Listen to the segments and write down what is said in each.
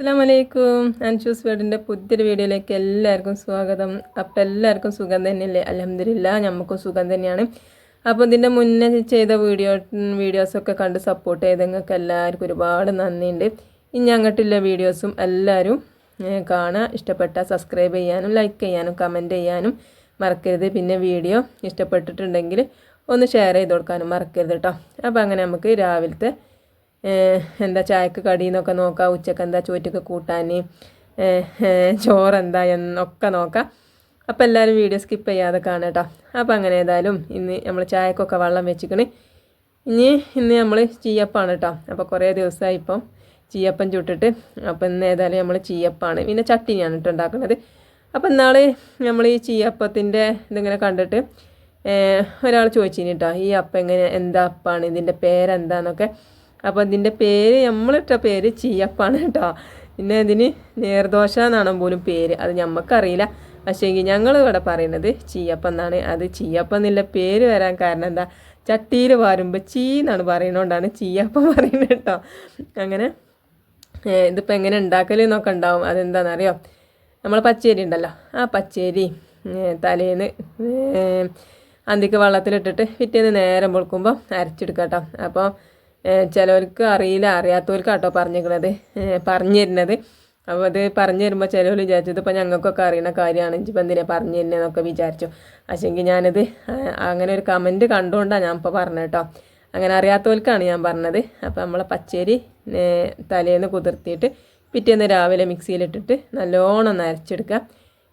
അസ്സലാമലൈക്കും. അൻഷൂസ് വേർഡിൻ്റെ പുതിയൊരു വീഡിയോയിലേക്ക് എല്ലാവർക്കും സ്വാഗതം. അപ്പോൾ എല്ലാവർക്കും സുഖം തന്നെയല്ലേ? അൽഹംദുലില്ലാ നമുക്കും സുഖം തന്നെയാണ്. അപ്പോൾ ഇതിൻ്റെ മുന്നേ ചെയ്ത വീഡിയോസൊക്കെ കണ്ട് സപ്പോർട്ട് ചെയ്ത് നിങ്ങൾക്ക് എല്ലാവർക്കും ഒരുപാട് നന്ദിയുണ്ട്. ഇനി അങ്ങോട്ടുള്ള വീഡിയോസും എല്ലാവരും കാണുക. ഇഷ്ടപ്പെട്ട സബ്സ്ക്രൈബ് ചെയ്യാനും ലൈക്ക് ചെയ്യാനും കമൻറ്റ് ചെയ്യാനും മറക്കരുത്. പിന്നെ വീഡിയോ ഇഷ്ടപ്പെട്ടിട്ടുണ്ടെങ്കിൽ ഒന്ന് ഷെയർ ചെയ്ത് കൊടുക്കാനും മറക്കരുത് കേട്ടോ. അപ്പോൾ അങ്ങനെ നമുക്ക് രാവിലത്തെ എന്താ ചായക്ക് കടിയെന്നൊക്കെ നോക്കാം. ഉച്ചക്ക് എന്താ ചോറ്റൊക്കെ കൂട്ടാൻ, ചോറെന്താ എന്നൊക്കെ നോക്കാം. അപ്പോൾ എല്ലാവരും വീഡിയോ സ്കിപ്പ് ചെയ്യാതെ കാണാം കേട്ടോ. അപ്പോൾ അങ്ങനെ ഏതായാലും ഇന്ന് നമ്മൾ ചായക്കൊക്കെ വെള്ളം വെച്ചിക്കണ്. ഇന്ന് നമ്മൾ ചീയപ്പാണ് കേട്ടോ. അപ്പോൾ കുറേ ദിവസമായി ഇപ്പം ചീയപ്പം ചുട്ടിട്ട്. അപ്പോൾ ഇന്ന് ഏതായാലും നമ്മൾ ചീയപ്പാണ്, പിന്നെ ചട്ടിനിയാണ് കേട്ടോ ഉണ്ടാക്കുന്നത്. അപ്പോൾ ഇന്നാൾ നമ്മൾ ഈ ചീയപ്പത്തിൻ്റെ ഇതിങ്ങനെ കണ്ടിട്ട് ഒരാൾ ചോദിച്ചിന് കേട്ടോ, ഈ അപ്പം എങ്ങനെ എന്താ അപ്പാണ്, ഇതിൻ്റെ പേരെന്താന്നൊക്കെ. അപ്പോൾ ഇതിൻ്റെ പേര് നമ്മളിട്ട പേര് ചീയപ്പാണ് കേട്ടോ. പിന്നെ ഇതിന് നീർദോശ എന്നാണ് പോലും പേര്, അത് ഞമ്മക്കറിയില്ല. പക്ഷേ എങ്കിൽ ഞങ്ങൾ ഇവിടെ പറയുന്നത് ചീയപ്പം എന്നാണ്. അത് ചീയപ്പം എന്നുള്ള പേര് വരാൻ കാരണം എന്താ, ചട്ടിയിൽ വാരുമ്പോൾ ചീ എന്നാണ് പറയുന്നതുകൊണ്ടാണ് ചീയപ്പം പറയുന്നത് കേട്ടോ. അങ്ങനെ ഇതിപ്പോൾ എങ്ങനെ ഉണ്ടാക്കലെന്നൊക്കെ ഉണ്ടാവും. അതെന്താണെന്നറിയോ, നമ്മൾ പച്ചരി ഉണ്ടല്ലോ, ആ പച്ചരി തലേന്ന് അന്തിക്ക് വെള്ളത്തിലിട്ടിട്ട് പിറ്റേന്ന് നേരം വെളുക്കുമ്പോൾ അരച്ചെടുക്കാം കേട്ടോ. അപ്പോൾ ചിലവർക്ക് അറിയില്ല, അറിയാത്തവർക്ക് കേട്ടോ പറഞ്ഞു തരുന്നത്. അപ്പോൾ അത് പറഞ്ഞു തരുമ്പോൾ ചിലവർ വിചാരിച്ചത് ഇപ്പോൾ ഞങ്ങൾക്കൊക്കെ അറിയുന്ന കാര്യമാണ്, ഇപ്പം എന്തിനാ പറഞ്ഞു തരുന്നതെന്നൊക്കെ വിചാരിച്ചു. പക്ഷേങ്കിൽ ഞാനത് അങ്ങനെ ഒരു കമൻറ്റ് കണ്ടുകൊണ്ടാണ് ഞാൻ ഇപ്പോൾ പറഞ്ഞത് കേട്ടോ. അങ്ങനെ അറിയാത്തവർക്കാണ് ഞാൻ പറഞ്ഞത്. അപ്പോൾ നമ്മളെ പച്ചരി തലേന്ന് കുതിർത്തിയിട്ട് പിറ്റേന്ന് രാവിലെ മിക്സിയിലിട്ടിട്ട് നല്ലോണം ഒന്ന് അരച്ചെടുക്കുക.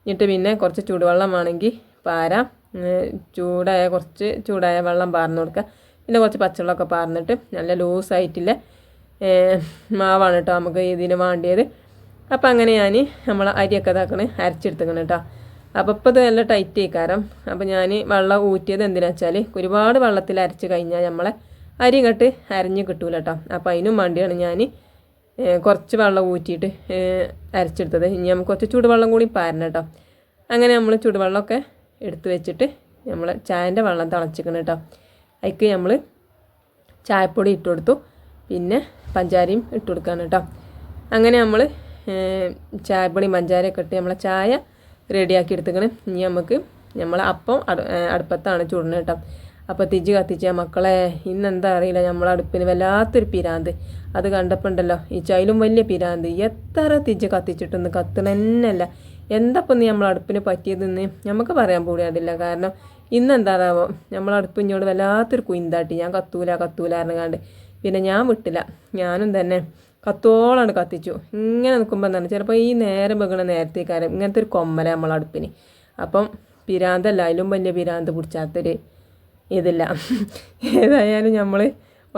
എന്നിട്ട് പിന്നെ കുറച്ച് ചൂടുവെള്ളം വേണമെങ്കിൽ പാരാം, കുറച്ച് ചൂടായ വെള്ളം പാർന്ന് കൊടുക്കുക. പിന്നെ കുറച്ച് പച്ചവെള്ളമൊക്കെ പാർന്നിട്ട് നല്ല ലൂസായിട്ടില്ല മാവാണ് കേട്ടോ നമുക്ക് ഇതിന് വേണ്ടിയത്. അപ്പോൾ അങ്ങനെ നമ്മൾ അരിയൊക്കെ ഇതാക്കണേ അരച്ചെടുത്തുക്കണം കേട്ടോ. അപ്പോൾ ഇപ്പോൾ ഇത് നല്ല ടൈറ്റ് ആയിക്കാരം. അപ്പോൾ ഞാൻ വെള്ളം ഊറ്റിയത് എന്തിനാ വെച്ചാൽ ഒരുപാട് വെള്ളത്തിൽ അരച്ച് കഴിഞ്ഞാൽ നമ്മളെ അരി ഇങ്ങോട്ട് അരഞ്ഞ് കിട്ടൂല കേട്ടോ. അപ്പോൾ അതിനും വേണ്ടിയാണ് ഞാൻ കുറച്ച് വെള്ളം ഊറ്റിയിട്ട് അരച്ചെടുത്തത്. ഇനി നമുക്ക് കുറച്ച് ചൂടുവെള്ളം കൂടി പാരണം കേട്ടോ. അങ്ങനെ നമ്മൾ ചൂടുവെള്ളമൊക്കെ എടുത്ത് വെച്ചിട്ട് നമ്മൾ ചായൻ്റെ വെള്ളം തിളച്ചിക്കണം കേട്ടോ. അതിക്ക് നമ്മൾ ചായപ്പൊടി ഇട്ട് കൊടുത്തു, പിന്നെ പഞ്ചാരയും ഇട്ട് കൊടുക്കുകയാണ് കേട്ടോ. അങ്ങനെ നമ്മൾ ചായപ്പൊടി പഞ്ചാരയൊക്കെ ഇട്ട് നമ്മളെ ചായ റെഡിയാക്കി എടുത്തുക്കണം. ഇനി നമ്മൾ അപ്പം അടുപ്പത്താണ് ചൂടുന്നത് കേട്ടോ. അപ്പോൾ തിജ് കത്തിച്ച മക്കളെ ഇന്നെന്താ അറിയില്ല, നമ്മളെ അടുപ്പിന് വല്ലാത്തൊരു പിരാന്ത്. അത് കണ്ടപ്പോൾ ഉണ്ടല്ലോ ഈ ചൈലും വലിയ പിരാന്ത്. എത്ര തിജ് കത്തിച്ചിട്ടൊന്നും കത്തണന്നല്ല. എന്തപ്പം നീ നമ്മളെ അടുപ്പിന് പറ്റിയതെന്ന് നമുക്ക് പറയാൻ കൂടിയാടില്ല. കാരണം ഇന്നെന്താതാവോ നമ്മളടുപ്പ് ഇങ്ങോട്ട് വല്ലാത്തൊരു കുയിന്താട്ടി. ഞാൻ കത്തൂല അറിഞ്ഞാണ്ട് പിന്നെ ഞാൻ വിട്ടില്ല. ഞാനും തന്നെ കത്തോളാണ് കത്തിച്ചു. ഇങ്ങനെ നിൽക്കുമ്പോൾ എന്താണ് ചിലപ്പോൾ ഈ നേരം വെക്കണ നേരത്തേക്കാരം ഇങ്ങനത്തെ ഒരു കൊമ്മല നമ്മളടുപ്പിന്. അപ്പം പിരാന്തല്ല, അതിലും വലിയ പിരാന്ത് പിടിച്ചാത്തൊരു ഇതില്ല. ഏതായാലും നമ്മൾ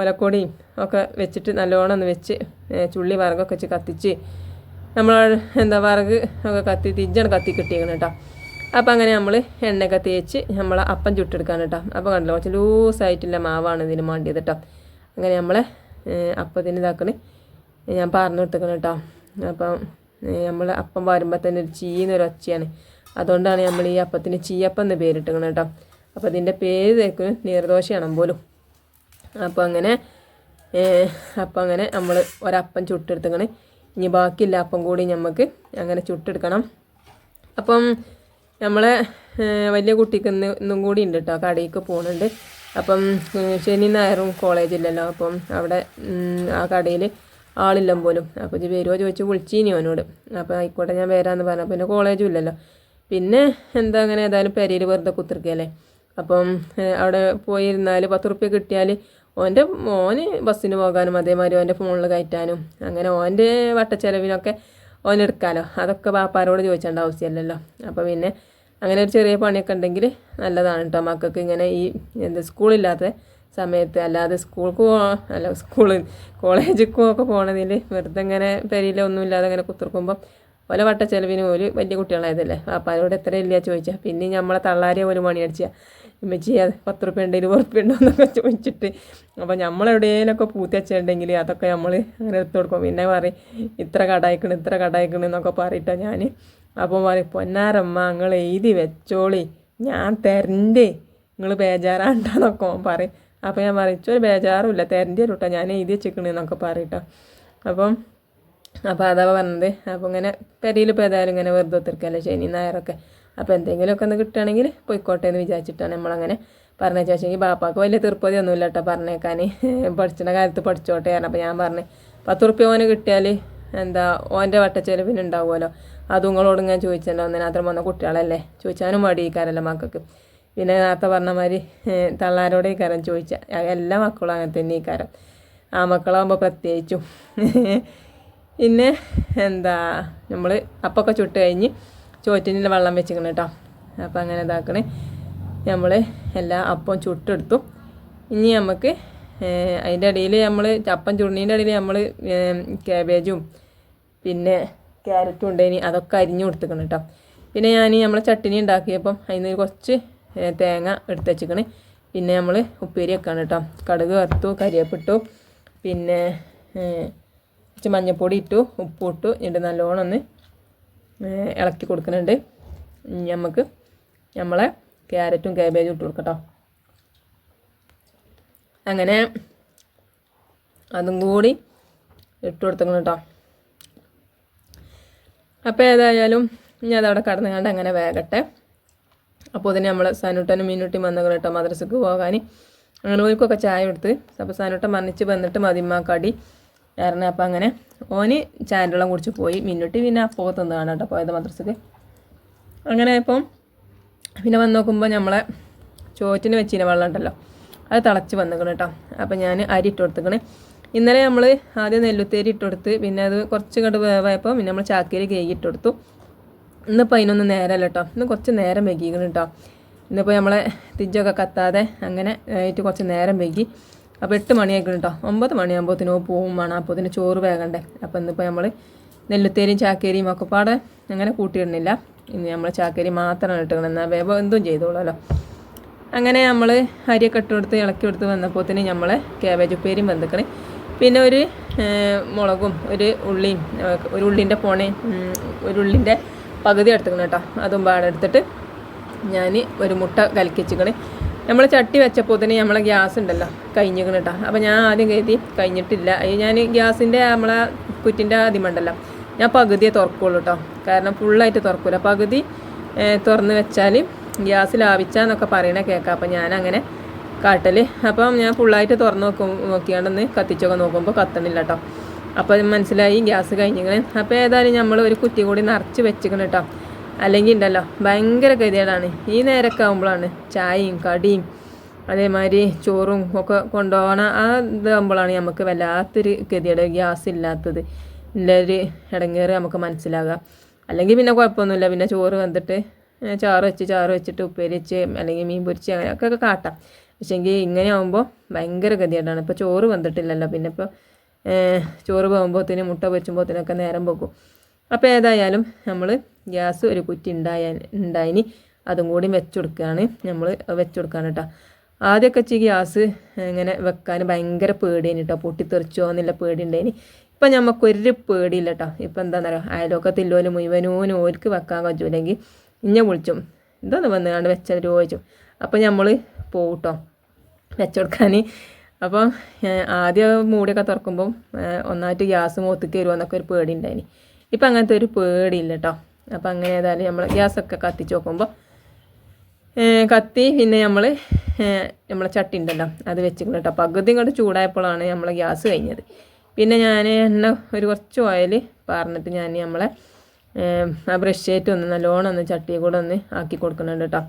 ഒലക്കൊടിയും ഒക്കെ വെച്ചിട്ട് നല്ലോണം ഒന്ന് വെച്ച് ചുള്ളി വറകൊക്കെ വെച്ച് കത്തിച്ച് നമ്മൾ വറക് ഒക്കെ തിജ്ജാണ് കത്തി കിട്ടിയേക്കണം കേട്ടോ. അപ്പോൾ അങ്ങനെ നമ്മൾ എണ്ണയൊക്കെ തേച്ച് നമ്മൾ അപ്പം ചുട്ടെടുക്കാൻ കേട്ടോ. അപ്പോൾ കണ്ടല്ലോ കുറച്ച് ലൂസായിട്ടുള്ള മാവാണ് ഇതിന് വേണ്ടിയത് കേട്ടോ. അങ്ങനെ നമ്മളെ അപ്പത്തിന് ഇതാക്കണേ ഞാൻ പറഞ്ഞു കൊടുത്തേക്കണം കേട്ടോ. അപ്പം നമ്മൾ അപ്പം വരുമ്പോൾ തന്നെ ഒരു ചീന്നൊരു ഒച്ചയാണ്. അതുകൊണ്ടാണ് നമ്മൾ ഈ അപ്പത്തിന് ചീയപ്പം എന്ന് പേരിട്ടേക്കണം കേട്ടോ. അപ്പോൾ ഇതിൻ്റെ പേര് തേക്കും നീർദോശയാണ് പോലും. അപ്പോൾ അങ്ങനെ നമ്മൾ ഒരപ്പം ചുട്ടെടുത്തേക്കണേ. ഇനി ബാക്കിയില്ല അപ്പം കൂടി നമുക്ക് അങ്ങനെ ചുട്ടെടുക്കണം. അപ്പം നമ്മളെ വലിയ കുട്ടിക്ക് ഇന്നും കൂടി ഉണ്ട് കേട്ടോ, കടയിലേക്ക് പോകുന്നുണ്ട്. അപ്പം ശനി ഞായറും കോളേജില്ലല്ലോ. അപ്പം അവിടെ ആ കടയിൽ ആളില്ല പോലും. അപ്പോൾ ഇത് വരുമോ ചോദിച്ച് വിളിച്ചിനി അവനോട്. അപ്പോൾ ആയിക്കോട്ടെ ഞാൻ വരാമെന്ന് പറഞ്ഞു. പിന്നെ കോളേജും ഇല്ലല്ലോ. പിന്നെ അങ്ങനെ ഏതായാലും പെരയിൽ വെറുതെ കുത്തിരിക്കുകയല്ലേ. അപ്പം അവിടെ പോയിരുന്നാൽ 10 റുപ്യ കിട്ടിയാൽ ഓന് ബസ്സിന് പോകാനും അതേമാതിരി ഓൻ്റെ ഫോണിൽ കയറ്റാനും അങ്ങനെ ഓൻ്റെ വട്ടച്ചെലവിനൊക്കെ ഓനെടുക്കാമല്ലോ. അതൊക്കെ ബാപ്പാരോട് ചോദിച്ചേണ്ട ആവശ്യമില്ലല്ലോ. അപ്പോൾ പിന്നെ അങ്ങനെ ഒരു ചെറിയ പണിയൊക്കെ ഉണ്ടെങ്കിൽ നല്ലതാണ് കേട്ടോ മക്കൾക്ക്. ഇങ്ങനെ ഈ സ്കൂളില്ലാത്ത സമയത്ത് അല്ലാതെ കോളേജിലേക്കും ഒക്കെ പോകണതിൽ വെറുതെ ഇങ്ങനെ പെരയിലൊന്നും ഇല്ലാതെ അങ്ങനെ കുത്തിർക്കുമ്പോൾ ഓല വട്ടച്ചെലവിന് ഒരു വലിയ കുട്ടികളായതല്ലേ. ബാപ്പാരോട് എത്ര ഇല്ല ചോദിച്ചാൽ പിന്നെ നമ്മളെ തള്ളാരിയെ പോലും പണിയടിച്ചാൽ ഇമ്മച്ചി 10 റുപ്യ ഉണ്ട് 20 റുപ്യ ഉണ്ടോ എന്നൊക്കെ ചോദിച്ചിട്ട്. അപ്പോൾ നമ്മളെവിടെയെങ്കിലൊക്കെ പൂത്തി വെച്ചിട്ടുണ്ടെങ്കിൽ അതൊക്കെ നമ്മൾ അങ്ങനെ എടുത്ത് കൊടുക്കും. പിന്നെ പറയും ഇത്ര കടായിക്കണ് എന്നൊക്കെ പറയിട്ടോ ഞാൻ. അപ്പോൾ പറയും പൊന്നാരമ്മ നിങ്ങൾ എഴുതി വെച്ചോളി, ഞാൻ തരണ്ടേ, നിങ്ങൾ ബേജാറാണ്ടെന്നൊക്കെ പറയും. അപ്പോൾ ഞാൻ പറയും ഇച്ചൊരു ബേജാറുമില്ല, തരണ്ടേ കേട്ടോ, ഞാൻ എഴുതി വെച്ചിക്കണെന്നൊക്കെ പറയട്ടോ. അപ്പം അപ്പോൾ അതാ പറഞ്ഞത്. അപ്പോൾ ഇങ്ങനെ പെരയിൽ ഇപ്പോൾ ഏതായാലും ഇങ്ങനെ വെറുതെ ഒത്തിരിക്കല്ലേ ശനി ഞായറൊക്കെ. അപ്പോൾ എന്തെങ്കിലുമൊക്കെ ഒന്ന് കിട്ടുകയാണെങ്കിൽ പോയിക്കോട്ടെ എന്ന് വിചാരിച്ചിട്ടാണ് നമ്മളങ്ങനെ പറഞ്ഞു വെച്ചെങ്കിൽ ബാപ്പാക്ക് വലിയ തീർപ്പതിയൊന്നുമില്ല കേട്ടോ പറഞ്ഞേക്കാൻ. പഠിച്ചിൻ്റെ കാലത്ത് പഠിച്ചോട്ടെ കാരണം. അപ്പോൾ ഞാൻ പറഞ്ഞു 10 ഉറുപ്പ്യ ഓന് കിട്ടിയാൽ എന്താ ഓൻ്റെ വട്ടച്ചെലവിന് ഉണ്ടാവുമല്ലോ. അതും നിങ്ങളോട് ഞാൻ ചോദിച്ചല്ലോ, ഒന്നിന് മാത്രം വന്ന കുട്ടികളല്ലേ, ചോദിച്ചാനും മടിയിക്കാരല്ലോ മക്കൾക്ക്. പിന്നെ നേരത്തെ പറഞ്ഞ മാതിരി തള്ളാരോടെ ഈ കാരം ചോദിച്ചാൽ എല്ലാ മക്കളും അങ്ങനെ തന്നെ ഈ കാരം, ആ മക്കളാകുമ്പോൾ പ്രത്യേകിച്ചും. പിന്നെ എന്താ നമ്മൾ അപ്പൊക്കെ ചുട്ട് കഴിഞ്ഞ് ചോറ്റിനുള്ള വെള്ളം വെച്ചിക്കണം കേട്ടോ. അപ്പം അങ്ങനെ ഇതാക്കണേ, നമ്മൾ എല്ലാ അപ്പം ചുട്ടെടുത്തു. ഇനി നമുക്ക് അതിൻ്റെ ഇടയിൽ നമ്മൾ അപ്പം ചുണ്ണീൻ്റെ ഇടയിൽ നമ്മൾ കാബേജും പിന്നെ ക്യാരറ്റും ഉണ്ടേനി, അതൊക്കെ അരിഞ്ഞു കൊടുത്തിക്കണം കേട്ടോ. പിന്നെ ഞാൻ നമ്മളെ ചട്ടിനി ഉണ്ടാക്കിയപ്പം അതിന് കുറച്ച് തേങ്ങ എടുത്ത് വെച്ചിക്കണേ. പിന്നെ നമ്മൾ ഉപ്പേരി വെക്കാണ് കേട്ടോ. കടുക് വറുത്തു, കരിവേപ്പിട്ടു, പിന്നെ കുറച്ച് മഞ്ഞൾപ്പൊടി ഇട്ടു, ഉപ്പ് ഇട്ടു. എന്നിട്ട് നല്ലോണം ഒന്ന് ഇളക്കി കൊടുക്കുന്നുണ്ട്. നമുക്ക് നമ്മളെ ക്യാരറ്റും കാബേജും ഇട്ട് കൊടുക്കട്ടോ. അങ്ങനെ അതും കൂടി ഇട്ട് കൊടുക്കണം കേട്ടോ. അപ്പോൾ ഏതായാലും ഇനി അതവിടെ കടന്നു കണ്ട് അങ്ങനെ വേഗട്ടെ. അപ്പോൾ ഇതിന് നമ്മൾ സാനൂട്ടനും മീനൂട്ടിയും വന്നേക്കണം കേട്ടോ മദ്രസക്ക് പോകാൻ. അങ്ങനെ ഓർക്കൊക്കെ ചായ കൊടുത്ത്. അപ്പോൾ സാനൂട്ടൻ മന്നിച്ച് വന്നിട്ട് മതിമാക്കടി കാരണം. അപ്പോൾ അങ്ങനെ ഓന് ചായൻ്റെ വെള്ളം കുടിച്ച് പോയി. മീനൂട്ടി പിന്നെ അപ്പോൾ തന്നതാണ് കേട്ടോ പോയത് മദ്രസക്ക്. അങ്ങനെ ഇപ്പം പിന്നെ വന്ന് നോക്കുമ്പോൾ നമ്മളെ ചോറ്റിന് വെച്ചിന് വെള്ളം ഉണ്ടല്ലോ, അത് തിളച്ച് വന്നിക്കണം കേട്ടോ. അപ്പോൾ ഞാൻ അരി ഇട്ട് കൊടുത്തിക്കണേ. ഇന്നലെ നമ്മൾ ആദ്യം നെല്ലുത്തേരി ഇട്ട് കൊടുത്ത്, പിന്നെ അത് കുറച്ച് കണ്ട് വേവായപ്പോൾ പിന്നെ നമ്മൾ ചാക്കേരി കേക്ക് ഇട്ട് കൊടുത്തു. ഇന്നിപ്പോൾ അതിനൊന്നും നേരമല്ല കേട്ടോ, ഇന്ന് കുറച്ച് നേരം വൈകിക്കണം കേട്ടോ. ഇന്നിപ്പോൾ നമ്മളെ തിജ്ജൊക്കെ കത്താതെ അങ്ങനെ ആയിട്ട് കുറച്ച് നേരം വൈകി. അപ്പോൾ 8 മണിയാക്കണം കേട്ടോ. 9 മണിയാകുമ്പോഴത്തേനോ പോവും വേണം. അപ്പോൾ ഇതിന് ചോറ് വേകണ്ടേ. അപ്പോൾ ഇന്നിപ്പോൾ നമ്മൾ നെല്ലുത്തേരിയും ചാക്കേരിയും ഒക്കെ പാടെ അങ്ങനെ കൂട്ടിയിടുന്നില്ല. ഇനി നമ്മൾ ചാക്കേരി മാത്രമാണ് ഇട്ടുക്കണം, എന്നാൽ വേഗം എന്തും ചെയ്തോളൂല്ലോ. അങ്ങനെ നമ്മൾ അരിയൊക്കെ ഇട്ട് കൊടുത്ത് ഇളക്കി കൊടുത്ത് വന്നപ്പോഴത്തേന് നമ്മൾ ക്യാബേജ് ഉപ്പേരിയും വെന്തിക്കണേ. പിന്നെ ഒരു മുളകും ഒരു ഉള്ളിയും, ഒരു ഉള്ളിൻ്റെ ഒരു ഉള്ളിൻ്റെ പകുതി എടുത്തിക്കണം കേട്ടോ. അതും പാടെടുത്തിട്ട് ഞാൻ ഒരു മുട്ട കലക്കിച്ചിക്കണേ. നമ്മൾ ചട്ടി വെച്ചപ്പോൾ തന്നെ നമ്മളെ ഗ്യാസ് ഉണ്ടല്ലോ കഴിഞ്ഞിക്കണം കേട്ടോ. അപ്പോൾ ഞാൻ ആദ്യം കരുതി കഴിഞ്ഞിട്ടില്ല. ഞാൻ ഗ്യാസിൻ്റെ നമ്മളെ കുറ്റിൻ്റെ ആദ്യമുണ്ടല്ലോ ഞാൻ പകുതിയെ തുറക്കുള്ളൂ കേട്ടോ. കാരണം ഫുള്ളായിട്ട് തുറക്കില്ല, പകുതി തുറന്ന് വെച്ചാൽ ഗ്യാസ് ലാഭിച്ചാന്നൊക്കെ പറയണ കേൾക്കാം. അപ്പോൾ ഞാനങ്ങനെ കാട്ടൽ. അപ്പം ഞാൻ ഫുള്ളായിട്ട് തുറന്ന് നോക്കിയാണ്ടൊന്ന് കത്തിച്ചൊക്കെ നോക്കുമ്പോൾ കത്തണില്ല കേട്ടോ. അപ്പോൾ മനസ്സിലായി ഗ്യാസ് കഴിഞ്ഞിങ്ങനെ. അപ്പോൾ ഏതായാലും നമ്മൾ ഒരു കുറ്റി കൂടി നിറച്ച് വെച്ചിക്കണം കേട്ടോ. അല്ലെങ്കിൽ ഉണ്ടല്ലോ ഭയങ്കര ഗതികേടാണ്. ഈ നേരമൊക്കെ ആകുമ്പോഴാണ് ചായയും കടിയും അതേമാതിരി ചോറും ഒക്കെ കൊണ്ടുപോകണം. ആ ഇതാകുമ്പോഴാണ് നമുക്ക് വല്ലാത്തൊരു ഗതികേട് ഗ്യാസ് ഇല്ലാത്തത് എല്ലാവരും ഇടങ്ങേറ് നമുക്ക് മനസ്സിലാകുക. അല്ലെങ്കിൽ പിന്നെ കുഴപ്പമൊന്നുമില്ല, പിന്നെ ചോറ് വന്നിട്ട് ചാറ് വെച്ചിട്ട് ഉപ്പേരി വെച്ച് അല്ലെങ്കിൽ മീൻ പൊരിച്ച് അങ്ങനെയൊക്കെ കാട്ടാം. പക്ഷേങ്കിൽ ഇങ്ങനെ ആകുമ്പോൾ ഭയങ്കര ഗതികേടാണ്. ഇപ്പോൾ ചോറ് വന്നിട്ടില്ലല്ലോ, പിന്നെ ഇപ്പോൾ ചോറ് പോകുമ്പോഴത്തേനും മുട്ട പൊരിച്ചുമ്പോഴത്തേനൊക്കെ നേരം പോകും. അപ്പോൾ ഏതായാലും നമ്മൾ ഗ്യാസ് ഒരു കുറ്റി ഉണ്ടായിനി അതും കൂടി വെച്ച് കൊടുക്കുകയാണ്. നമ്മൾ വെച്ച് കൊടുക്കുകയാണ് കേട്ടോ. ആദ്യമൊക്കെ ഗ്യാസ് ഇങ്ങനെ വെക്കാൻ ഭയങ്കര പേടിയാണ് കേട്ടോ, പൊട്ടിത്തെറിച്ചോ എന്നുള്ള പേടി ഉണ്ടായിനി. ഇപ്പം നമുക്കൊരു പേടിയില്ല കേട്ടോ. ഇപ്പം എന്താണെന്നറിയോ, അയലൊക്കത്തില്ലോല് മുഴുവനൂനും ഓർക്ക് വെക്കാൻ കഴിച്ചില്ലെങ്കിൽ ഇന്നെ വിളിച്ചും ഇതൊന്ന് വന്നുകൊണ്ട് വെച്ചാൽ ചോദിച്ചു. അപ്പോൾ നമ്മൾ പോകും കേട്ടോ വെച്ചുകൊടുക്കാൻ. അപ്പം ആദ്യം മൂടിയൊക്കെ തുറക്കുമ്പം ഒന്നായിട്ട് ഗ്യാസ് മൂത്തേക്ക് വരുമോ എന്നൊക്കെ ഒരു പേടി ഉണ്ടായിനി. ഇപ്പം അങ്ങനത്തെ ഒരു പേടിയില്ല കേട്ടോ. അപ്പം അങ്ങനെ ഏതായാലും നമ്മൾ ഗ്യാസൊക്കെ കത്തിച്ച് നോക്കുമ്പോൾ കത്തി. പിന്നെ നമ്മളെ ചട്ടി ഉണ്ടല്ലോ അത് വെച്ചിട്ടുണ്ട് കേട്ടോ. പകുതി ഇങ്ങോട്ട് ചൂടായപ്പോഴാണ് നമ്മളെ ഗ്യാസ് കഴിഞ്ഞത്. പിന്നെ ഞാൻ എണ്ണ ഒരു കുറച്ച് ഓയിൽ പറഞ്ഞിട്ട് ഞാൻ നമ്മളെ ആ ബ്രഷ് ആയിട്ട് ഒന്ന് നല്ലോണം ഒന്ന് ചട്ടിയെ കൂടെ ഒന്ന് ആക്കി കൊടുക്കുന്നുണ്ട് കേട്ടോ.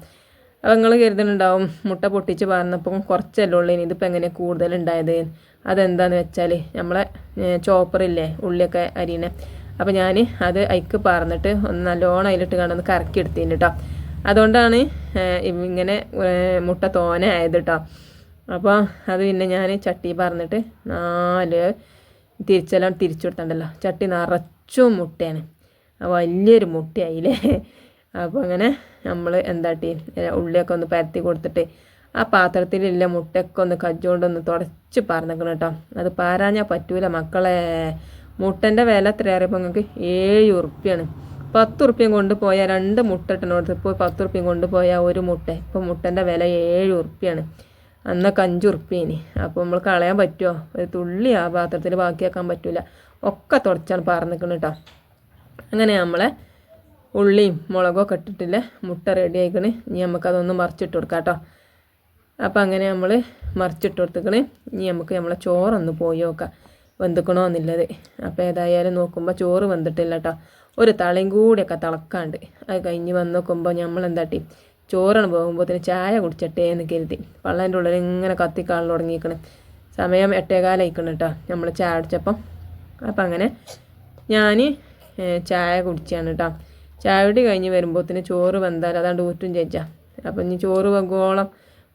അപ്പോൾ നിങ്ങൾ കരുതുന്നുണ്ടാവും മുട്ട പൊട്ടിച്ച് പറഞ്ഞപ്പം കുറച്ചല്ലേ ഉള്ളൂ, ഇനി ഇതിപ്പോൾ എങ്ങനെ കൂടുതലുണ്ടായത്. അതെന്താണെന്ന് വെച്ചാൽ നമ്മളെ ചോപ്പറില്ലേ ഉള്ളിയൊക്കെ അരിയണേ. അപ്പോൾ ഞാൻ അത് അതിക്ക് പറഞ്ഞിട്ട് ഒന്ന് നല്ലോണം അതിലിട്ട് കണ്ടൊന്ന് കറക്കി എടുത്തിന് കേട്ടോ. അതുകൊണ്ടാണ് ഇങ്ങനെ മുട്ട തോനെ ആയത് കേട്ടോ. അപ്പോൾ അത് പിന്നെ ഞാൻ ചട്ടി പറഞ്ഞിട്ട് 4 തിരിച്ചെല്ലാം തിരിച്ചു കൊടുത്തിട്ടുണ്ടല്ലോ. ചട്ടി നിറച്ചും മുട്ടയാണ്, വലിയൊരു മുട്ടയായില്ലേ. അപ്പോൾ അങ്ങനെ നമ്മൾ എന്താട്ടി ഉള്ളിയൊക്കെ ഒന്ന് പരത്തി കൊടുത്തിട്ട് ആ പാത്രത്തിലില്ല മുട്ടയൊക്കെ ഒന്ന് കജ്ജുകൊണ്ടൊന്ന് തുടച്ച് പറഞ്ഞേക്കണം കേട്ടോ. അത് പാരാഞ്ഞാൽ പറ്റൂല മക്കളെ. മുട്ടൻ്റെ വില എത്രയറിയപ്പോൾ നിങ്ങൾക്ക് 7 ഉറുപ്പ്യാണ്. 10 ഉറുപ്പ്യം കൊണ്ടുപോയാൽ 2 മുട്ട ഇട്ടനോട് ഇപ്പോൾ 10 ഉറുപ്പ്യം കൊണ്ടുപോയാൽ ഒരു മുട്ട. ഇപ്പോൾ മുട്ടൻ്റെ വില 7 ഉറുപ്പ്യാണ്. അന്നൊക്കെ 5 ഉറുപ്പ്യേനി. അപ്പോൾ നമ്മൾ കളയാൻ പറ്റുമോ? ഒരു തുള്ളി ആ പാത്രത്തിൽ ബാക്കിയാക്കാൻ പറ്റില്ല. ഒക്കെ തുടച്ചാണ് പറന്നിക്കണം കേട്ടോ. അങ്ങനെ നമ്മളെ ഉള്ളിയും മുളകൊക്കെ ഇട്ടിട്ടില്ല മുട്ട റെഡി ആയിക്കണ്. ഇനി നമുക്കതൊന്ന് മറിച്ചിട്ട് കൊടുക്കാം കേട്ടോ. അപ്പം അങ്ങനെ നമ്മൾ മറിച്ചിട്ട് കൊടുത്തിക്കണ്. ഇനി നമുക്ക് നമ്മളെ ചോറൊന്ന് പോയി നോക്കാം വെന്തിക്കണോ എന്നുള്ളത്. അപ്പോൾ ഏതായാലും നോക്കുമ്പോൾ ചോറ് വെന്തിട്ടില്ല കേട്ടോ. ഒരു തളയും കൂടിയൊക്കെ തിളക്കാണ്ട്. അത് കഴിഞ്ഞ് വന്ന് നോക്കുമ്പോൾ നമ്മൾ എന്താട്ടി ചോറാണ് പോകുമ്പോഴത്തേന് ചായ കുടിച്ചട്ടേ എന്ന് കരുതി പള്ളേൻ്റെ ഉള്ളിൽ ഇങ്ങനെ കത്തിക്കാളിൽ തുടങ്ങിയിരിക്കണം. സമയം 8:15 കേട്ടോ നമ്മൾ ചായ കുടിച്ചപ്പം. അപ്പം അങ്ങനെ ഞാൻ ചായ കുടിച്ചാണ് കേട്ടോ. ചായ കുടി കഴിഞ്ഞ് വരുമ്പോഴത്തേന് ചോറ് വെന്താൽ അതാണ്ട് ഊറ്റും ചേച്ചാ. അപ്പം ഇനി ചോറ്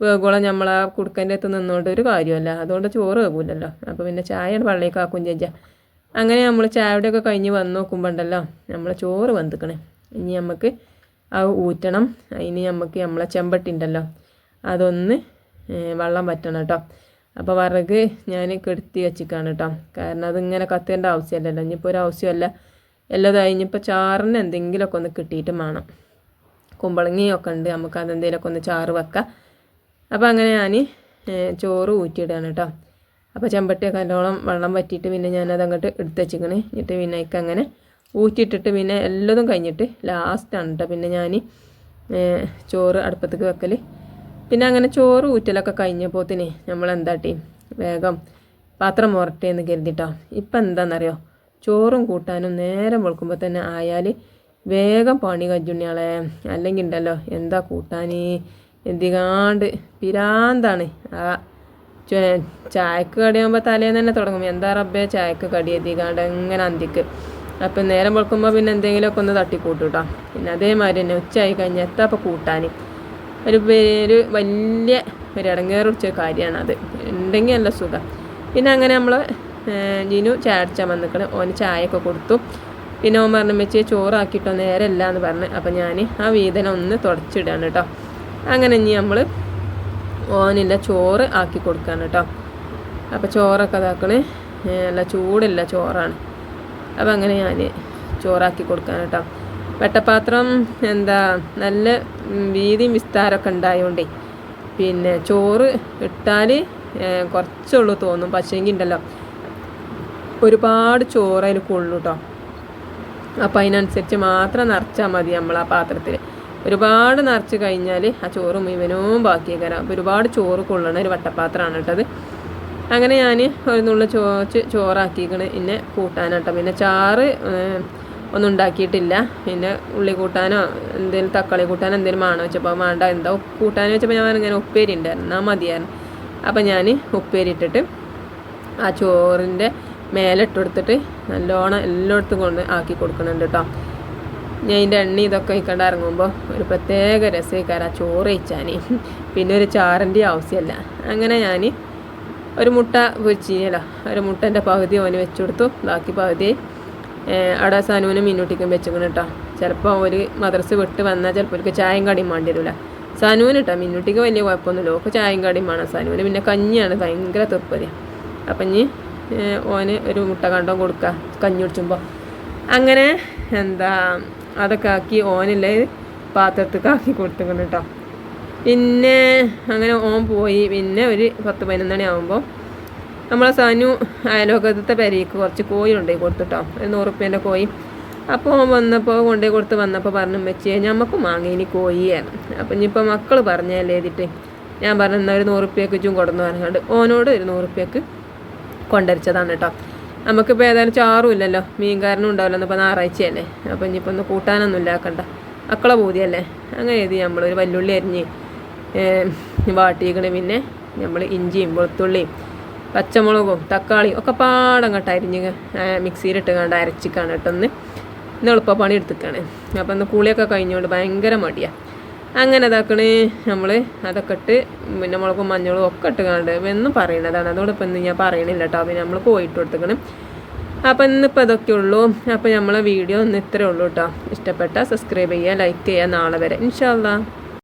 വേഗോളം നമ്മൾ ആ കുടുക്കൻ്റെ അടുത്ത് നിന്നുകൊണ്ട് ഒരു കാര്യമല്ല, അതുകൊണ്ട് ചോറ് വേകൂലല്ലോ. അപ്പോൾ പിന്നെ ചായ വെള്ളേക്ക് ആക്കും ചേച്ചാ. അങ്ങനെ നമ്മൾ ചായയുടെയൊക്കെ കഴിഞ്ഞ് വന്ന് നോക്കുമ്പോൾ ഉണ്ടല്ലോ നമ്മൾ ചോറ് വെന്തിക്കണേ. ഇനി നമുക്ക് അത് ഊറ്റണം. അതിന് നമുക്ക് നമ്മളെ ചെമ്പട്ടി ഉണ്ടല്ലോ അതൊന്ന് വെള്ളം വറ്റണം കേട്ടോ. അപ്പോൾ വിറക് ഞാൻ കെടുത്തി വെച്ചിക്കാണ് കേട്ടോ. കാരണം അതിങ്ങനെ കത്തേണ്ട ആവശ്യമല്ലല്ലോ. ഇനിയിപ്പോൾ ഒരു ആവശ്യമല്ല എല്ലാം കഴിഞ്ഞിപ്പോൾ ചാറിന് എന്തെങ്കിലുമൊക്കെ ഒന്ന് കിട്ടിയിട്ട് വേണം. കുമ്പളങ്ങിയൊക്കെ ഉണ്ട്, നമുക്ക് അതെന്തെങ്കിലുമൊക്കെ ഒന്ന് ചാറ് വെക്കാം. അപ്പോൾ അങ്ങനെ ഞാൻ ചോറ് ഊറ്റിയിടാണ് കേട്ടോ. അപ്പോൾ ചെമ്പട്ടിയൊക്കെ നല്ലോണം വെള്ളം വറ്റിയിട്ട് പിന്നെ ഞാനത് അങ്ങോട്ട് എടുത്ത് വെച്ചിക്കണേ. എന്നിട്ട് പിന്നെ അതിക്ക് അങ്ങനെ ഊറ്റിയിട്ടിട്ട് പിന്നെ എല്ലതും കഴിഞ്ഞിട്ട് ലാസ്റ്റാണ് കേട്ടോ പിന്നെ ഞാൻ ചോറ് അടുപ്പത്തേക്ക് വെക്കൽ. പിന്നെ അങ്ങനെ ചോറ് ഊറ്റലൊക്കെ കഴിഞ്ഞപ്പോത്തിന് നമ്മൾ എന്താട്ടി വേഗം പാത്രം മുറട്ടെ എന്ന് കരുതിട്ടോ. ഇപ്പം എന്താണെന്നറിയോ, ചോറും കൂട്ടാനും നേരം വെളുക്കുമ്പോൾ തന്നെ ആയാൽ വേഗം പണി കജുണ്ണിയാളെ. അല്ലെങ്കിൽ ഉണ്ടല്ലോ എന്താ കൂട്ടാൻ എന്തികാണ്ട് പിരാന്താണ്. ആ ചായക്ക് കടിയാകുമ്പോൾ തലേന്ന് തന്നെ തുടങ്ങും എന്താ റബ്ബേ ചായക്ക് കടി എത്തിക്കാണ്ട് എങ്ങനെ അന്തിക്ക്. അപ്പം നേരം വെളുക്കുമ്പോൾ പിന്നെ എന്തെങ്കിലുമൊക്കെ ഒന്ന് തട്ടിക്കൂട്ടും കേട്ടോ. പിന്നെ അതേമാതിരി തന്നെ ഉച്ചയായി കഴിഞ്ഞാൽ എത്താ അപ്പോൾ കൂട്ടാൻ ഒരു വലിയ ഒരു ഇടങ്ങേറ് പിടിച്ച കാര്യമാണ്. അത് ഉണ്ടെങ്കിൽ നല്ല സുഖം. പിന്നെ അങ്ങനെ നമ്മൾ ജിനു ചായ അടിച്ചാൽ വന്നിക്കണ്. ഓന് ചായയൊക്കെ കൊടുത്തു. പിന്നെ ഓൻ പറഞ്ഞു വെച്ച് ചോറാക്കിയിട്ടോ നേരമല്ല എന്ന് പറഞ്ഞ്. അപ്പം ഞാൻ ആ വീതനം ഒന്ന് തുടച്ചിടാണ് കേട്ടോ. അങ്ങനെ ഇനി നമ്മൾ ഓനില്ല ചോറ് ആക്കി കൊടുക്കുകയാണ് കേട്ടോ. അപ്പോൾ ചോറൊക്കെ ഇതാക്കണേ നല്ല ചൂടില്ല ചോറാണ്. അപ്പം അങ്ങനെ ഞാൻ ചോറാക്കി കൊടുക്കാൻ കേട്ടോ. വെട്ടപ്പാത്രം എന്താ നല്ല വീതിയും വിസ്താരമൊക്കെ ഉണ്ടായതുകൊണ്ടേ പിന്നെ ചോറ് ഇട്ടാൽ കുറച്ചുള്ളൂ തോന്നും. പക്ഷേങ്കിൽ ഉണ്ടല്ലോ ഒരുപാട് ചോറ് അതിൽ കൊള്ളു കേട്ടോ. അപ്പോൾ അതിനനുസരിച്ച് മാത്രം നിറച്ചാൽ മതി നമ്മൾ ആ പാത്രത്തിൽ. ഒരുപാട് നിറച്ച് കഴിഞ്ഞാൽ ആ ചോറ് മുഴുവനും ബാക്കിയേക്കാരം. അപ്പോൾ ഒരുപാട് ചോറ് കൊള്ളണ ഒരു വട്ടപ്പാത്രമാണ് കേട്ടത്. അങ്ങനെ ഞാൻ ഒരു നുള്ള ചോറാക്കിക്കണ്. പിന്നെ കൂട്ടാനാട്ടോ. പിന്നെ ചാറ് ഒന്നും ഉണ്ടാക്കിയിട്ടില്ല. പിന്നെ ഉള്ളി കൂട്ടാനോ എന്തെങ്കിലും തക്കാളി കൂട്ടാനോ എന്തെങ്കിലും വേണോ വെച്ചപ്പോൾ വേണ്ട എന്താ കൂട്ടാനോ വെച്ചപ്പോൾ ഞാൻ ഇങ്ങനെ ഉപ്പേരി ഉണ്ടായിരുന്നു, എന്നാൽ മതിയായിരുന്നു. അപ്പം ഞാൻ ഉപ്പേരി ഇട്ടിട്ട് ആ ചോറിൻ്റെ മേലെ ഇട്ടെടുത്തിട്ട് നല്ലോണം എല്ലായിടത്തും കൊണ്ട് ആക്കി കൊടുക്കുന്നുണ്ട് കേട്ടോ. ഞാൻ അതിൻ്റെ എണ്ണ ഇതൊക്കെ കഴിക്കാണ്ട് ഇറങ്ങുമ്പോൾ ഒരു പ്രത്യേക രസമായിക്കാരം ആ ചോറ് കഴിച്ചാൻ. പിന്നെ ഒരു ചാറിൻ്റെ ആവശ്യമല്ല. അങ്ങനെ ഞാൻ ഒരു മുട്ട പൊരിച്ചില്ല, ഒരു മുട്ടൻ്റെ പകുതി ഓന് വെച്ച് കൊടുത്തു. ബാക്കി പകുതി അവിടെ സനുവിനും മിന്നൂട്ടിക്കും വെച്ചിക്കണം കേട്ടോ. ചിലപ്പോൾ ഒരു മദ്രസ വിട്ട് വന്നാൽ ചിലപ്പോൾ ഒരു ചായയും കടിയും വേണ്ടി വരില്ല. സനുവിന് കേട്ടോ, മിന്നൂട്ടിക്ക് വലിയ കുഴപ്പമൊന്നുമില്ല. ഓക്ക് ചായയും കടിയും വേണം. സനുവിന് പിന്നെ കഞ്ഞിയാണ് ഭയങ്കര തൃപ്പതി. അപ്പം ഇനി ഓന് ഒരു മുട്ട കണ്ടോ കൊടുക്കുക കഞ്ഞി കുടിച്ചുമ്പോൾ. അങ്ങനെ എന്താ അതൊക്കെ ആക്കി ഓനില്ലേ പാത്രത്തേക്ക് ആക്കി കൊടുത്തിക്കണം കേട്ടോ. പിന്നെ അങ്ങനെ ഓൻ പോയി. പിന്നെ ഒരു 10-11 മണി ആകുമ്പോൾ നമ്മളെ സനു അയലോകത്തെ പെരയ്ക്ക് കുറച്ച് കോഴി കൊണ്ടുപോയി കൊടുത്തിട്ടോ, ഒരു 100 റുപ്യേൻ്റെ കോഴി. അപ്പോൾ ഓൻ വന്നപ്പോൾ കൊണ്ടുപോയി കൊടുത്ത് വന്നപ്പോൾ പറഞ്ഞു വെച്ചേ ഞമ്മക്ക് വാങ്ങി ഇനി കോഴിയാണ്. അപ്പം ഇനിയിപ്പോൾ മക്കൾ പറഞ്ഞല്ലേ എഴുതിയിട്ട് ഞാൻ പറഞ്ഞു എന്നാൽ ഒരു 100 റുപ്യക്ക് ചും കൊടുന്നു പറഞ്ഞുകൊണ്ട് ഓനോട് ഒരു 100 റുപ്യക്ക് കൊണ്ടുവരിച്ചതാണ് കേട്ടോ. നമുക്കിപ്പോൾ ഏതായാലും ചാറും ഇല്ലല്ലോ, മീൻകാരനും ഉണ്ടാവില്ല. ഇപ്പോൾ ഞായറാഴ്ചയല്ലേ. അപ്പോൾ ഇനിയിപ്പോൾ ഒന്ന് കൂട്ടാനൊന്നും ഇല്ലാക്കണ്ട, മക്കളെ പൂതിയല്ലേ. അങ്ങനെ എഴുതി നമ്മളൊരു വല്ലുള്ളി അരിഞ്ഞ് വാട്ടിക്കണേ. പിന്നെ നമ്മൾ ഇഞ്ചിയും വെളുത്തുള്ളിയും പച്ചമുളകും തക്കാളിയും ഒക്കെ പാടങ്ങോട്ട് അരിഞ്ഞ് മിക്സിയിലിട്ട് കണ്ട് അരച്ചിക്കാണ് കേട്ടോ. ഇന്ന് എളുപ്പ പണി എടുത്തിക്കാണ്. അപ്പം ഇന്ന് കൂളിയൊക്കെ കഴിഞ്ഞുകൊണ്ട് ഭയങ്കര മടിയാണ്. അങ്ങനെ ഇതാക്കണേ നമ്മൾ അതൊക്കെ ഇട്ട് പിന്നെ മുളകും മഞ്ഞളും ഒക്കെ ഇട്ട് കണ്ട് എന്നും പറയണതാണ്. അതോടൊപ്പം ഇന്ന് ഞാൻ പറയണില്ല കേട്ടോ. പിന്നെ നമ്മൾ പോയിട്ട് കൊടുത്തിക്കണം. അപ്പം ഇന്നിപ്പോൾ ഇതൊക്കെ ഉള്ളൂ. അപ്പോൾ നമ്മളെ വീഡിയോ ഇന്ന് ഇത്രയേ ഉള്ളൂ കേട്ടോ. ഇഷ്ടപ്പെട്ടാൽ സബ്സ്ക്രൈബ് ചെയ്യുക, ലൈക്ക് ചെയ്യുക. നാളെ വരെ ഇൻഷാ അല്ലാഹ്.